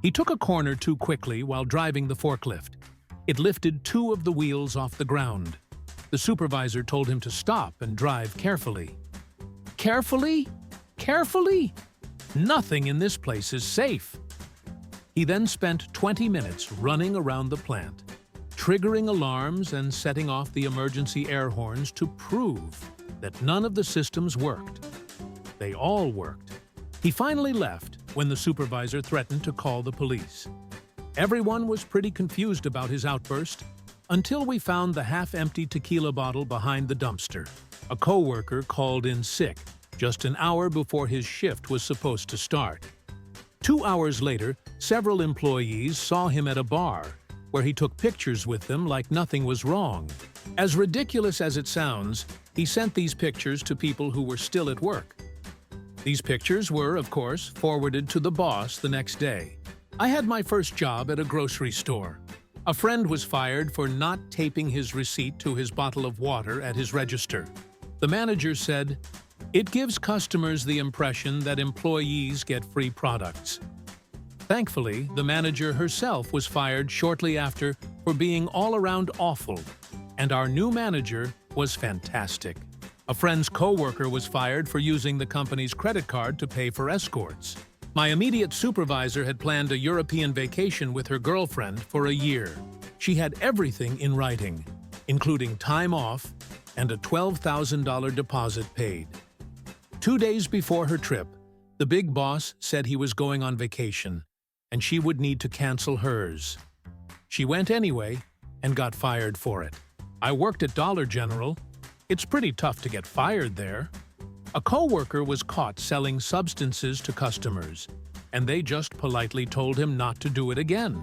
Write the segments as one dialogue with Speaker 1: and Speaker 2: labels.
Speaker 1: He took a corner too quickly while driving the forklift. It lifted two of the wheels off the ground. The supervisor told him to stop and drive carefully. Carefully? Carefully? Nothing in this place is safe. He then spent 20 minutes running around the plant, triggering alarms and setting off the emergency air horns to prove that none of the systems worked. They all worked. He finally left when the supervisor threatened to call the police. Everyone was pretty confused about his outburst until we found the half-empty tequila bottle behind the dumpster. A coworker called in sick just an hour before his shift was supposed to start. 2 hours later, several employees saw him at a bar, where he took pictures with them like nothing was wrong. As ridiculous as it sounds, he sent these pictures to people who were still at work. These pictures were, of course, forwarded to the boss the next day. I had my first job at a grocery store. A friend was fired for not taping his receipt to his bottle of water at his register. The manager said, "It gives customers the impression that employees get free products." Thankfully, the manager herself was fired shortly after for being all-around awful, and our new manager was fantastic. A friend's coworker was fired for using the company's credit card to pay for escorts. My immediate supervisor had planned a European vacation with her girlfriend for a year. She had everything in writing, including time off and a $12,000 deposit paid. 2 days before her trip, the big boss said he was going on vacation, and she would need to cancel hers. She went anyway and got fired for it. I worked at Dollar General. It's pretty tough to get fired there. A coworker was caught selling substances to customers, and they just politely told him not to do it again.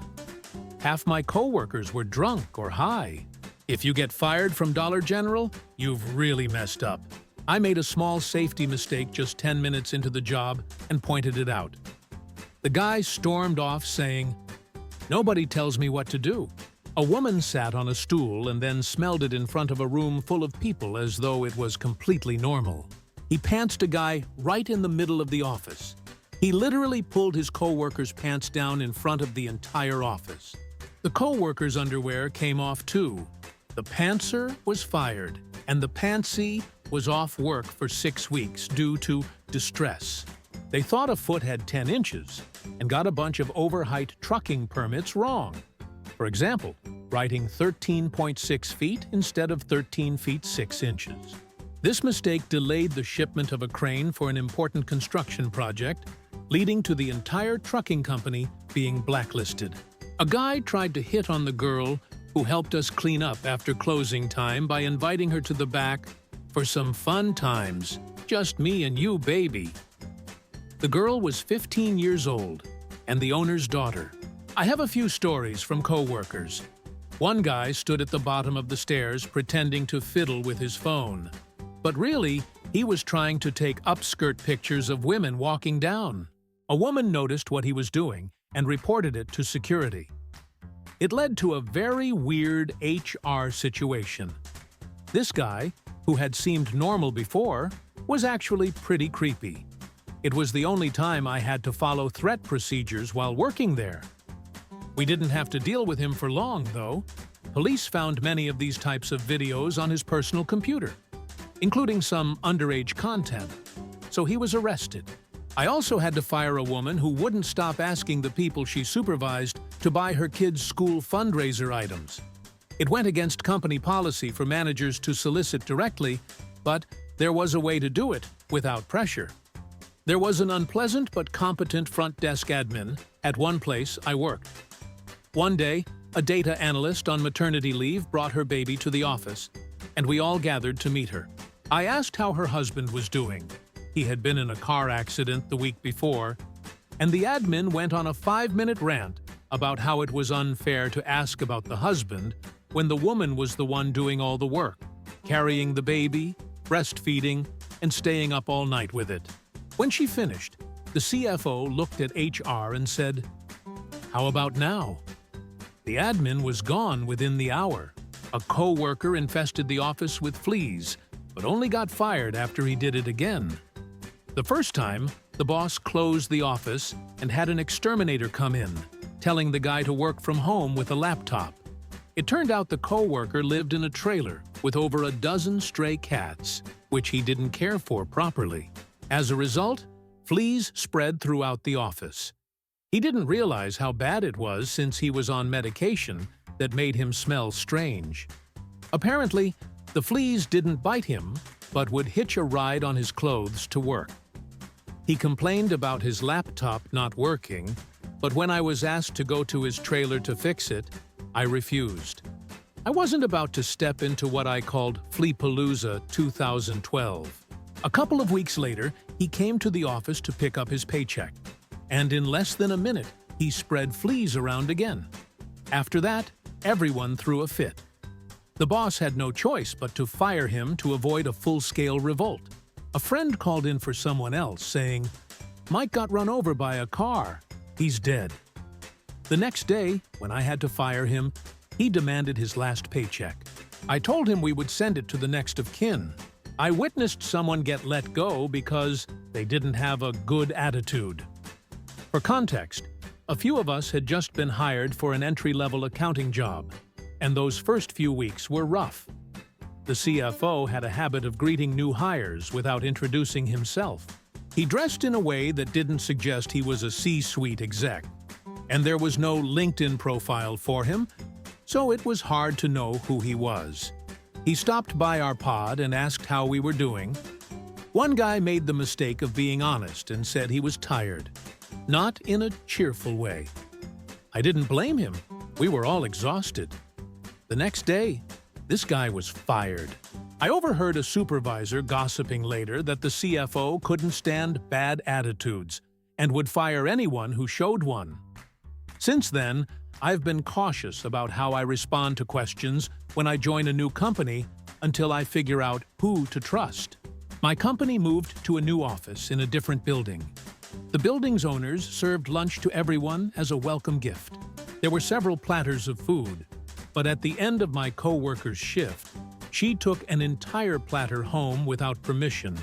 Speaker 1: Half my coworkers were drunk or high. If you get fired from Dollar General, you've really messed up. I made a small safety mistake just 10 minutes into the job and pointed it out. The guy stormed off saying, "Nobody tells me what to do." A woman sat on a stool and then smelled it in front of a room full of people as though it was completely normal. He pantsed a guy right in the middle of the office. He literally pulled his coworker's pants down in front of the entire office. The coworker's underwear came off too. The pantser was fired, and the pantsy was off work for 6 weeks due to distress. They thought a foot had 10 inches and got a bunch of overheight trucking permits wrong. For example, writing 13.6 feet instead of 13 feet 6 inches. This mistake delayed the shipment of a crane for an important construction project, leading to the entire trucking company being blacklisted. A guy tried to hit on the girl who helped us clean up after closing time by inviting her to the back for some fun times. Just me and you, baby. The girl was 15 years old and the owner's daughter. I have a few stories from coworkers. One guy stood at the bottom of the stairs pretending to fiddle with his phone. But really, he was trying to take upskirt pictures of women walking down. A woman noticed what he was doing and reported it to security. It led to a very weird HR situation. This guy, who had seemed normal before, was actually pretty creepy. It was the only time I had to follow threat procedures while working there. We didn't have to deal with him for long, though. Police found many of these types of videos on his personal computer, including some underage content, so he was arrested. I also had to fire a woman who wouldn't stop asking the people she supervised to buy her kids' school fundraiser items. It went against company policy for managers to solicit directly, but there was a way to do it without pressure. There was an unpleasant but competent front desk admin at one place I worked. One day, a data analyst on maternity leave brought her baby to the office, and we all gathered to meet her. I asked how her husband was doing. He had been in a car accident the week before, and the admin went on a 5-minute rant about how it was unfair to ask about the husband when the woman was the one doing all the work, carrying the baby, breastfeeding, and staying up all night with it. When she finished, the CFO looked at HR and said, "How about now?" The admin was gone within the hour. A co-worker infested the office with fleas, but only got fired after he did it again. The first time, The boss closed the office and had an exterminator come in, telling the guy to work from home with a laptop. It turned out the co-worker lived in a trailer with over a dozen stray cats, which he didn't care for properly. As a result, fleas spread throughout the office. He didn't realize how bad it was since he was on medication that made him smell strange. Apparently, the fleas didn't bite him, but would hitch a ride on his clothes to work. He complained about his laptop not working, but when I was asked to go to his trailer to fix it, I refused. I wasn't about to step into what I called Fleapalooza 2012. A couple of weeks later, he came to the office to pick up his paycheck, and in less than a minute, he spread fleas around again. After that, everyone threw a fit. The boss had no choice but to fire him to avoid a full-scale revolt. A friend called in for someone else, saying, "Mike got run over by a car. He's dead." The next day, when I had to fire him, he demanded his last paycheck. I told him we would send it to the next of kin. I witnessed someone get let go because they didn't have a good attitude. For context, a few of us had just been hired for an entry-level accounting job, and those first few weeks were rough. The CFO had a habit of greeting new hires without introducing himself. He dressed in a way that didn't suggest he was a C-suite exec, and there was no LinkedIn profile for him, so it was hard to know who he was. He stopped by our pod and asked how we were doing. One guy made the mistake of being honest and said he was tired, not in a cheerful way. I didn't blame him. We were all exhausted. The next day, this guy was fired. I overheard a supervisor gossiping later that the CFO couldn't stand bad attitudes and would fire anyone who showed one. Since then, I've been cautious about how I respond to questions when I join a new company until I figure out who to trust. My company moved to a new office in a different building. The building's owners served lunch to everyone as a welcome gift. There were several platters of food, but at the end of my co-worker's shift, she took an entire platter home without permission,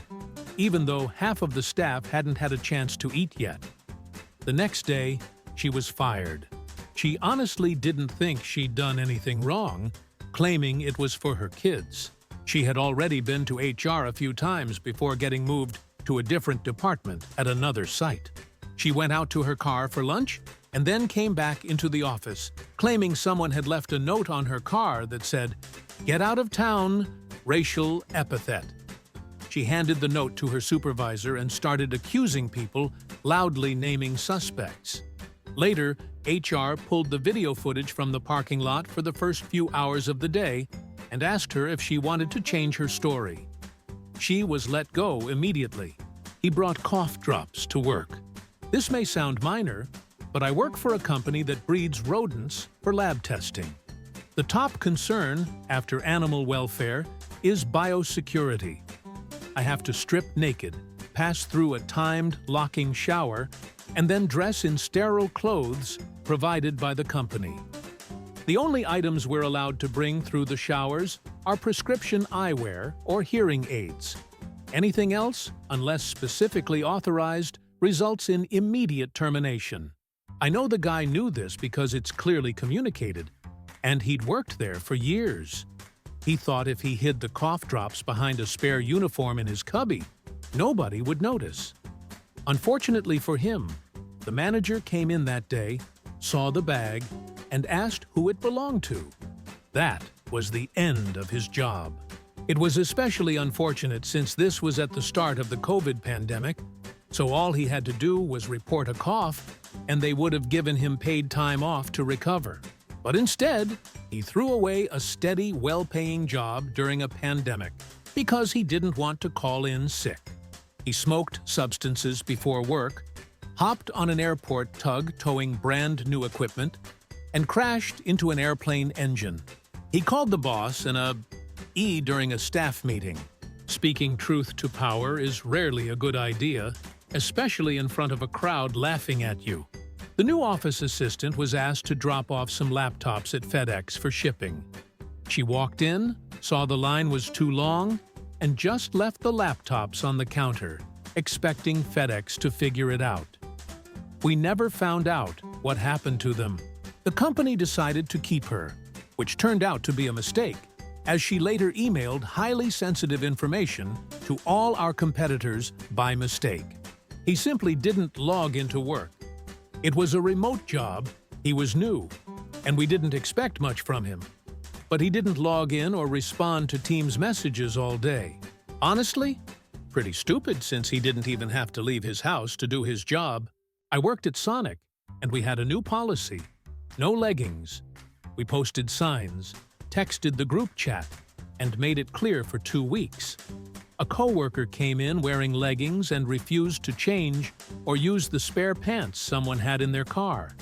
Speaker 1: even though half of the staff hadn't had a chance to eat yet. The next day, she was fired. She honestly didn't think she'd done anything wrong, claiming it was for her kids. She had already been to HR a few times before getting moved to a different department at another site. She went out to her car for lunch and then came back into the office, claiming someone had left a note on her car that said, "Get out of town, racial epithet." She handed the note to her supervisor and started accusing people, loudly naming suspects. Later, HR pulled the video footage from the parking lot for the first few hours of the day and asked her if she wanted to change her story. She was let go immediately. He brought cough drops to work. This may sound minor, but I work for a company that breeds rodents for lab testing. The top concern, after animal welfare, is biosecurity. I have to strip naked, pass through a timed, locking shower, and then dress in sterile clothes provided by the company. The only items we're allowed to bring through the showers are prescription eyewear or hearing aids. Anything else, unless specifically authorized, results in immediate termination. I know the guy knew this because it's clearly communicated, and he'd worked there for years. He thought if he hid the cough drops behind a spare uniform in his cubby, nobody would notice. Unfortunately for him, the manager came in that day, saw the bag, and asked who it belonged to. That was the end of his job. It was especially unfortunate since this was at the start of the COVID pandemic, so all he had to do was report a cough, and they would have given him paid time off to recover. But instead, he threw away a steady, well-paying job during a pandemic because he didn't want to call in sick. He smoked substances before work, hopped on an airport tug towing brand-new equipment, and crashed into an airplane engine. He called the boss an E during a staff meeting. Speaking truth to power is rarely a good idea, especially in front of a crowd laughing at you. The new office assistant was asked to drop off some laptops at FedEx for shipping. She walked in, saw the line was too long, and just left the laptops on the counter, expecting FedEx to figure it out. We never found out what happened to them. The company decided to keep her, which turned out to be a mistake, as she later emailed highly sensitive information to all our competitors by mistake. He simply didn't log into work. It was a remote job, he was new, and we didn't expect much from him. But he didn't log in or respond to Teams messages all day. Honestly, pretty stupid since he didn't even have to leave his house to do his job. I worked at Sonic, and we had a new policy. No leggings. We posted signs, texted the group chat, and made it clear for 2 weeks. A coworker came in wearing leggings and refused to change or use the spare pants someone had in their car.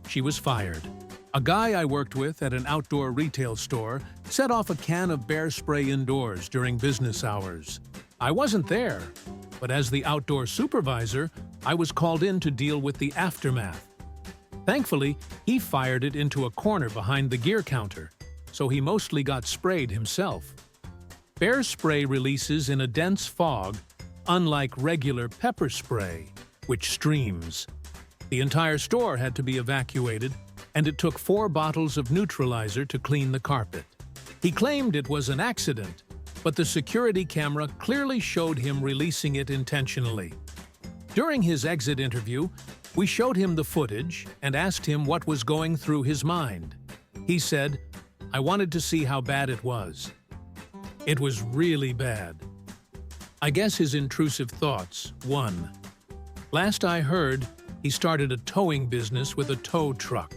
Speaker 1: She was fired. A guy I worked with at an outdoor retail store set off a can of bear spray indoors during business hours. I wasn't there, but as the outdoor supervisor, I was called in to deal with the aftermath. Thankfully, he fired it into a corner behind the gear counter, so he mostly got sprayed himself. Bear spray releases in a dense fog, unlike regular pepper spray, which streams. The entire store had to be evacuated, and it took 4 bottles of neutralizer to clean the carpet. He claimed it was an accident, but the security camera clearly showed him releasing it intentionally. During his exit interview, we showed him the footage and asked him what was going through his mind. He said, "I wanted to see how bad it was." It was really bad. I guess his intrusive thoughts won. Last I heard, he started a towing business with a tow truck.